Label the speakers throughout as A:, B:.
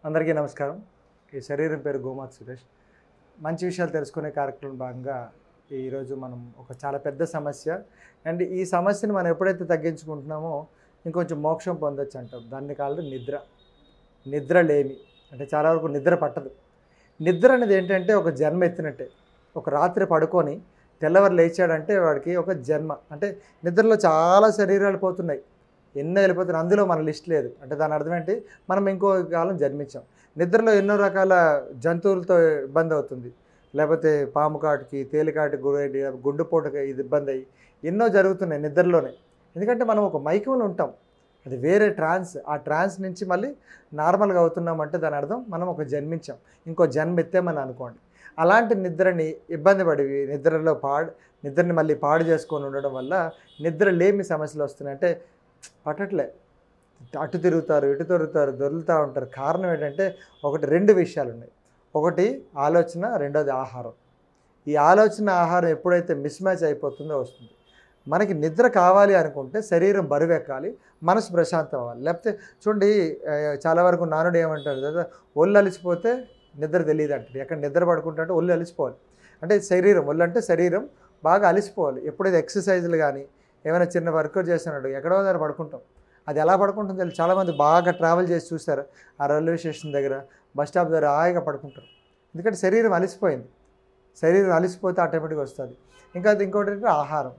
A: అందరికీ నమస్కారం. ఈ శరీరం పేరు గోమాత్ సురేష్. మంచి విషయాలు తెలుసుకునే కార్యక్రమం భాగంగా ఈరోజు మనం ఒక చాలా పెద్ద సమస్య అండ్ ఈ సమస్యను మనం ఎప్పుడైతే తగ్గించుకుంటున్నామో ఇంకొంచెం మోక్షం పొందొచ్చు అంటాం. దాన్ని కాదు నిద్ర లేమి. అంటే చాలా వరకు నిద్ర పట్టదు. నిద్ర అనేది ఏంటంటే ఒక జన్మ ఎత్తినట్టే. ఒక రాత్రి పడుకొని తెల్లవారు లేచాడంటే వాడికి ఒక జన్మ. అంటే నిద్రలో చాలా శరీరాలు పోతున్నాయి, ఎన్నో వెళ్ళిపోతున్నాయి. అందులో మన లిస్ట్ లేదు. అంటే దాని అర్థం ఏంటి, మనం ఇంకో కాలం జన్మించాం. నిద్రలో ఎన్నో రకాల జంతువులతో ఇబ్బంది అవుతుంది, లేకపోతే పాము కాటుకి, తేలికాటికి గురైన గుండెపోటుకి ఇది ఇబ్బంది అయ్యి ఎన్నో జరుగుతున్నాయి నిద్రలోనే. ఎందుకంటే మనం ఒక మైకంలో ఉంటాం, అది వేరే ట్రాన్స్. ఆ ట్రాన్స్ నుంచి మళ్ళీ నార్మల్గా అవుతున్నామంటే దాని అర్థం మనం ఒక జన్మించాం, ఇంకో జన్మ ఎత్తామని అనుకోండి. అలాంటి నిద్రని ఇబ్బంది పడి నిద్రని మళ్ళీ పాడు చేసుకొని ఉండడం వల్ల నిద్ర లేమి సమస్యలు వస్తున్నాయి. అంటే పట్టట్లే, అటు తిరుగుతారు, ఇటు తిరుగుతారు, దొరుకుతూ ఉంటారు. కారణం ఏంటంటే రెండు విషయాలు ఉన్నాయి. ఒకటి ఆలోచన, రెండోది ఆహారం. ఈ ఆలోచన ఆహారం ఎప్పుడైతే మిస్ మ్యాచ్ అయిపోతుందో వస్తుంది. మనకి నిద్ర కావాలి అనుకుంటే శరీరం బరువెక్కాలి, మనసు ప్రశాంతం అవ్వాలి. లేకపోతే చూడండి, చాలా వరకు నానుడు ఏమంటారు కదా, ఒళ్ళు అలిసిపోతే నిద్ర తెలియదు అంటారు. ఎక్కడ నిద్ర పడుకుంటే ఒళ్ళు అలిసిపోవాలి. అంటే ఒళ్ళు అంటే శరీరం బాగా అలిసిపోవాలి. ఎప్పుడైతే ఎక్సర్సైజులు కానీ ఏమైనా చిన్న వర్కౌట్ చేస్తున్నాడు ఎక్కడో దగ్గర పడుకుంటాం. అది ఎలా పడుకుంటుందో తెలియదు. చాలామంది బాగా ట్రావెల్ చేసి చూస్తారు, ఆ రైల్వే స్టేషన్ దగ్గర, బస్ స్టాప్ దగ్గర హాయిగా పడుకుంటారు. ఎందుకంటే శరీరం అలిసిపోయింది. శరీరం అలిసిపోతే ఆటోమేటిక్గా వస్తుంది. ఇంకోటి ఏంటంటే ఆహారం.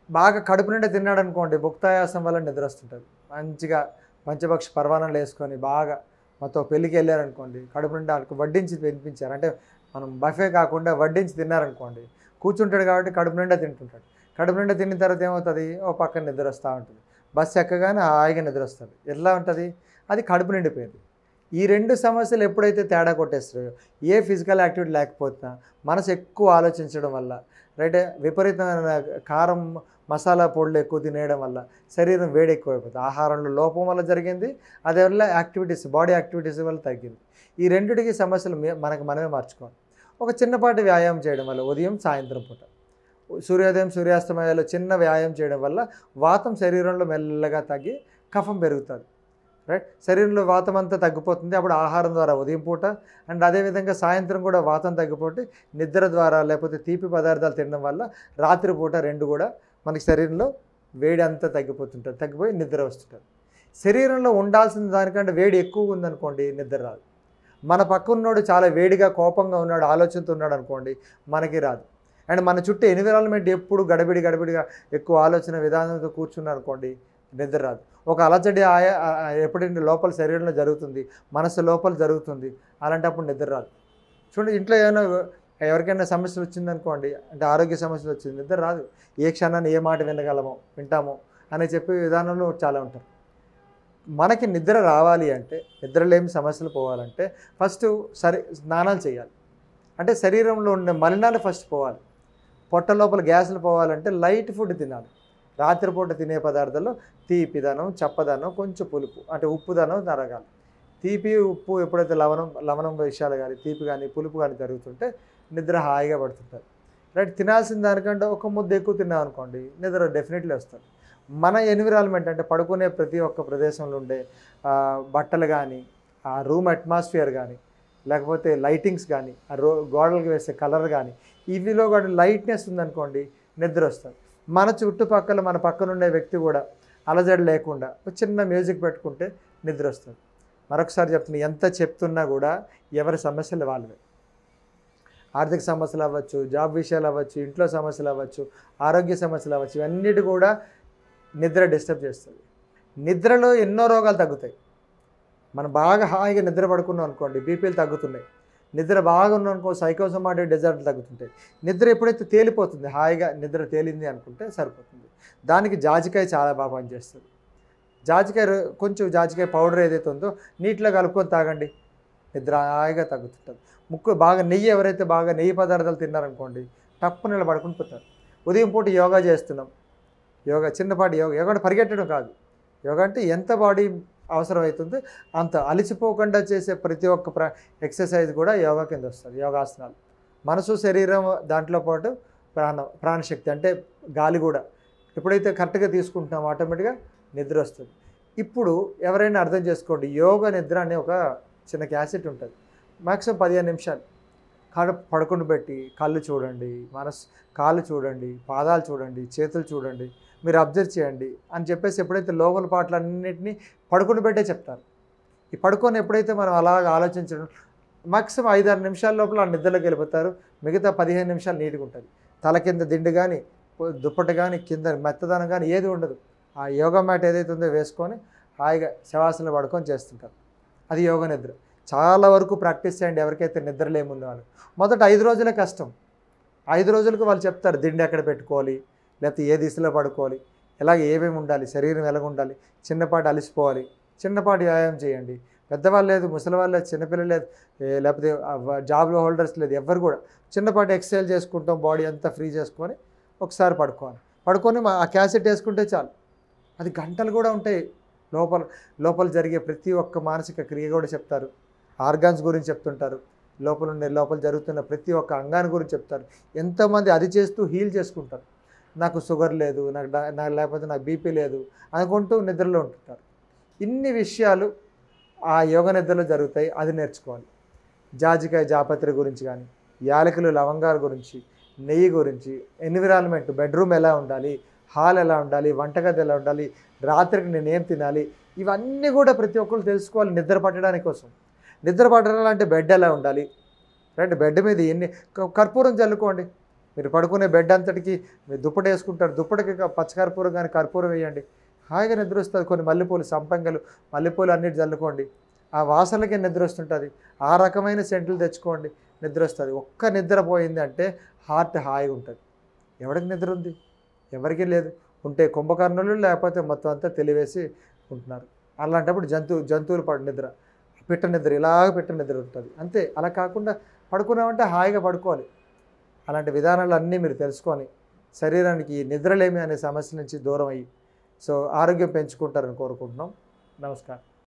A: బాగా కడుపు నిండా తిన్నాడు అనుకోండి, భుక్తాయాసం వల్ల నిద్ర వస్తుంటుంది. మంచిగా పంచపక్షి పరవానాలు వేసుకొని బాగా మొత్తం పెళ్ళికి వెళ్ళారనుకోండి, కడుపు నిండా వడ్డించి తినిపించారు. అంటే మనం బఫే కాకుండా వడ్డించి తిన్నారనుకోండి, కూర్చుంటాడు కాబట్టి కడుపు నిండా తింటుంటాడు. కడుపు నిండా తిన్న తర్వాత ఏమవుతుంది, ఓ పక్కన నిద్ర వస్తూ ఉంటుంది. బస్సు ఎక్కగానే హాయిగా నిద్ర వస్తుంది. ఎట్లా ఉంటుంది, అది కడుపు నిండిపోయింది. ఈ రెండు సమస్యలు ఎప్పుడైతే తేడా కొట్టేస్తాయో, ఏ ఫిజికల్ యాక్టివిటీ లేకపోతున్నా మనసు ఎక్కువ ఆలోచించడం వల్ల, విపరీతమైన కారం మసాలా పొడులు ఎక్కువ తినేయడం వల్ల శరీరం వేడి ఎక్కువైపోతుంది. ఆహారంలో లోపం వల్ల జరిగింది, అదే వల్ల బాడీ యాక్టివిటీస్ వల్ల తగ్గింది. ఈ రెండిటికి సమస్యలు మనమే మార్చుకోవాలి. ఒక చిన్నపాటి వ్యాయామం చేయడం వల్ల, ఉదయం సాయంత్రం పూట సూర్యోదయం సూర్యాస్తమయాల్లో చిన్న వ్యాయామం చేయడం వల్ల వాతం శరీరంలో మెల్లగా తగ్గి కఫం పెరుగుతుంది. శరీరంలో వాతం అంతా తగ్గిపోతుంది. అప్పుడు ఆహారం ద్వారా ఉదయం పూట అండ్ అదేవిధంగా సాయంత్రం కూడా వాతం తగ్గిపోతే నిద్ర ద్వారా, లేకపోతే తీపి పదార్థాలు తినడం వల్ల రాత్రిపూట రెండు కూడా మనకి శరీరంలో వేడి అంతా తగ్గిపోయి నిద్ర వస్తుంటుంది. శరీరంలో ఉండాల్సిన దానికంటే వేడి ఎక్కువ ఉందనుకోండి, నిద్ర రాదు. మన పక్కన్నోడు చాలా వేడిగా కోపంగా ఉన్నాడు, ఆలోచనతో ఉన్నాడు అనుకోండి, మనకి రాదు. అండ్ మన చుట్టూ ఎన్విరాన్మెంట్ ఎప్పుడు గడబిడిగా ఎక్కువ ఆలోచన విధానంతో కూర్చున్నారు అనుకోండి, నిద్ర రాదు. ఒక అలజడి ఎప్పుడైనా లోపల శరీరంలో జరుగుతుంది, మనసు లోపల జరుగుతుంది, అలాంటప్పుడు నిద్ర రాదు. చూడండి, ఇంట్లో ఎవరికైనా సమస్యలు వచ్చిందనుకోండి, అంటే ఆరోగ్య సమస్యలు వచ్చింది, నిద్ర రాదు. ఏ క్షణాన్ని ఏ మాట వింటామో అని చెప్పే విధానంలో చాలా ఉంటారు. మనకి నిద్ర రావాలి అంటే, నిద్రలేమి సమస్యలు పోవాలంటే ఫస్ట్ స్నానాలు చేయాలి. అంటే శరీరంలో ఉండే మలినాలు ఫస్ట్ పోవాలి. పొట్ట లోపల గ్యాసులు పోవాలంటే లైట్ ఫుడ్ తినాలి. రాత్రిపూట తినే పదార్థాల్లో తీపిదనం, చప్పదనం, కొంచెం పులుపు, అంటే ఉప్పుదనం తరగాలి. తీపి ఉప్పు ఎప్పుడైతే లవణం విషయాలు కానీ, తీపి కానీ, పులుపు కానీ జరుగుతుంటే నిద్ర హాయిగా పడుతుంటుంది. తినాల్సిన దానికంటే ఒక ముద్ద ఎక్కువ తిన్నాం అనుకోండి, నిద్ర డెఫినెట్లీ వస్తుంది. మన ఎన్విరాన్మెంట్ అంటే పడుకునే ప్రతి ఒక్క ప్రదేశంలో ఉండే బట్టలు కానీ, ఆ రూమ్ అట్మాస్ఫియర్ కానీ, లేకపోతే లైటింగ్స్ కానీ, ఆ గోడలకు వేసే కలర్ కానీ, ఇవిలో కూడా లైట్నెస్ ఉందనుకోండి, నిద్ర వస్తుంది. మన చుట్టుపక్కల మన పక్కన ఉండే వ్యక్తి కూడా అలజడి లేకుండా ఒక చిన్న మ్యూజిక్ పెట్టుకుంటే నిద్ర వస్తుంది. మరొకసారి చెప్తున్నా, ఎంత చెప్తున్నా కూడా ఎవరి సమస్యలు వాళ్ళవే. ఆర్థిక సమస్యలు అవ్వచ్చు, జాబ్ విషయాలు అవ్వచ్చు, ఇంట్లో సమస్యలు అవ్వచ్చు, ఆరోగ్య సమస్యలు అవ్వచ్చు, ఇవన్నిటి కూడా నిద్ర డిస్టర్బ్ చేస్తుంది. నిద్రలో ఎన్నో రోగాలు తగ్గుతాయి. మనం బాగా హాయిగా నిద్ర పడుకున్నాం అనుకోండి, బీపీలు తగ్గుతున్నాయి. నిద్ర బాగా ఉన్నామనుకో, సైకోసోమాటిక్ డిజార్డర్లు తగ్గుతుంటాయి. నిద్ర ఎప్పుడైతే తేలిపోతుంది, హాయిగా నిద్ర తేలింది అనుకుంటే సరిపోతుంది. దానికి జాజికాయ చాలా బాగా పనిచేస్తుంది. జాజికాయ పౌడర్ ఏదైతే ఉందో నీటిలో కలుపుకొని తాగండి, నిద్ర హాయిగా తగ్గుతుంటుంది. నెయ్యి, ఎవరైతే బాగా నెయ్యి పదార్థాలు తిన్నారనుకోండి, టప్పున పడుకుని పోతారు. ఉదయం పూట యోగా చేస్తున్నాం, చిన్నపాటి యోగా అంటే పరిగెట్టడం కాదు. యోగా అంటే ఎంత బాడీ అవసరమవుతుంది అంత అలిసిపోకుండా చేసే ప్రతి ఒక్క ఎక్సర్సైజ్ కూడా యోగా కింద వస్తుంది. యోగాసనాలు మనసు శరీరం దాంట్లో పాటు ప్రాణశక్తి అంటే గాలి కూడా ఎప్పుడైతే కరెక్ట్గా తీసుకుంటున్నామో ఆటోమేటిక్గా నిద్ర వస్తుంది. ఇప్పుడు ఎవరైనా అర్థం చేసుకోండి, యోగ నిద్ర అనే ఒక చిన్న క్యాసెట్ ఉంటుంది. మ్యాక్సిమం 15 నిమిషాలు పడుకుని పెట్టి కళ్ళు చూడండి, కాళ్ళు చూడండి, పాదాలు చూడండి, చేతులు చూడండి, మీరు అబ్జర్వ్ చేయండి అని చెప్పేసి ఎప్పుడైతే లోపల పాటలన్నింటినీ పడుకుని పెట్టే చెప్తారు. ఈ పడుకొని ఎప్పుడైతే మనం అలాగ ఆలోచించడం మ్యాక్సిమం 5-6 నిమిషాల లోపల ఆ నిద్రలోకి వెళ్ళిపోతారు. మిగతా 15 నిమిషాలు నీట్గా ఉంటుంది. తల కింద దిండు కానీ దుప్పటి కానీ కింద మెత్తదనం కానీ ఏది ఉండదు. ఆ యోగా మ్యాట్ ఏదైతే ఉందో వేసుకొని హాయిగా శవాసనలు పడుకొని చేస్తుంటారు. అది యోగ నిద్ర. చాలా వరకు ప్రాక్టీస్ చేయండి. ఎవరికైతే నిద్రలేమున్న వాళ్ళు మొదట 5 రోజులే కష్టం. 5 రోజులకు వాళ్ళు చెప్తారు దిండు ఎక్కడ పెట్టుకోవాలి, లేకపోతే ఏ దిశలో పడుకోవాలి, ఎలాగ ఏమేమి ఉండాలి, శరీరం ఎలాగ ఉండాలి, చిన్నపాటి అలసిపోవాలి, చిన్నపాటి వ్యాయామం చేయండి. పెద్దవాళ్ళు లేదు, ముసలివాళ్ళు లేదు, చిన్నపిల్లలు లేదు, లేకపోతే జాబ్ హోల్డర్స్ లేదు, ఎవరు కూడా చిన్నపాటి ఎక్సర్సైజ్ చేసుకుంటాం, బాడీ అంతా ఫ్రీ చేసుకొని ఒకసారి పడుకొని ఆ క్యాసెట్ వేసుకుంటే చాలు. అది గంటలు కూడా ఉంటాయి. లోపల జరిగే ప్రతి ఒక్క మానసిక క్రియ కూడా చెప్తారు. ఆర్గాన్స్ గురించి చెప్తుంటారు. లోపల జరుగుతున్న ప్రతి ఒక్క అంగాన్ని గురించి చెప్తారు. ఎంతోమంది అది చేస్తూ హీల్ చేసుకుంటారు. నాకు షుగర్ లేదు, లేకపోతే నాకు బీపీ లేదు అనుకుంటూ నిద్రలో ఉంటుంటారు. ఇన్ని విషయాలు ఆ యోగ నిద్రలో జరుగుతాయి. అది నేర్చుకోవాలి. జాజికాయ జాపత్రి గురించి కానీ, యాలకులు లవంగాల గురించి, నెయ్యి గురించి, ఎన్విరాన్మెంట్, బెడ్రూమ్ ఎలా ఉండాలి, హాల్ ఎలా ఉండాలి, వంటగది ఎలా ఉండాలి, రాత్రికి నేనేం తినాలి, ఇవన్నీ కూడా ప్రతి ఒక్కరు తెలుసుకోవాలి నిద్ర పట్టడానికి కోసం. నిద్ర పట్టాలంటే బెడ్ ఎలా ఉండాలి, రండి బెడ్ మీద కర్పూరం చల్లుకోండి. మీరు పడుకునే బెడ్ అంతటికి మీరు దుప్పటి వేసుకుంటారు, దుప్పటికి పచ్చకర్పూరం కానీ కర్పూరం వేయండి, హాయిగా నిద్ర వస్తుంది. కొన్ని మల్లెపూలు, సంపంగలు, మల్లెపూలు అన్నిటి చల్లుకోండి, ఆ వాసనలకే నిద్ర వస్తుంటుంది. ఆ రకమైన సెంట్లు తెచ్చుకోండి, నిద్ర వస్తుంది. ఒక్క నిద్ర పోయింది అంటే హార్ట్ హాయిగా ఉంటుంది. ఎవరికి నిద్ర ఉంది? ఎవరికీ లేదు. ఉంటే కుంభకర్ణులు, లేకపోతే మొత్తం అంతా తెలివేసి ఉంటున్నారు. అలాంటప్పుడు జంతువులు పడు నిద్ర, పిట్ట నిద్ర, ఇలాగ పిట్ట నిద్ర ఉంటుంది అంతే. అలా కాకుండా పడుకున్నామంటే హాయిగా పడుకోవాలి. అలాంటి విధానాలు అన్నీ మీరు తెలుసుకొని శరీరానికి నిద్రలేమి అనే సమస్య నుంచి దూరం అయ్యి ఆరోగ్యం పెంచుకుంటారని కోరుకుంటున్నాం. నమస్కారం.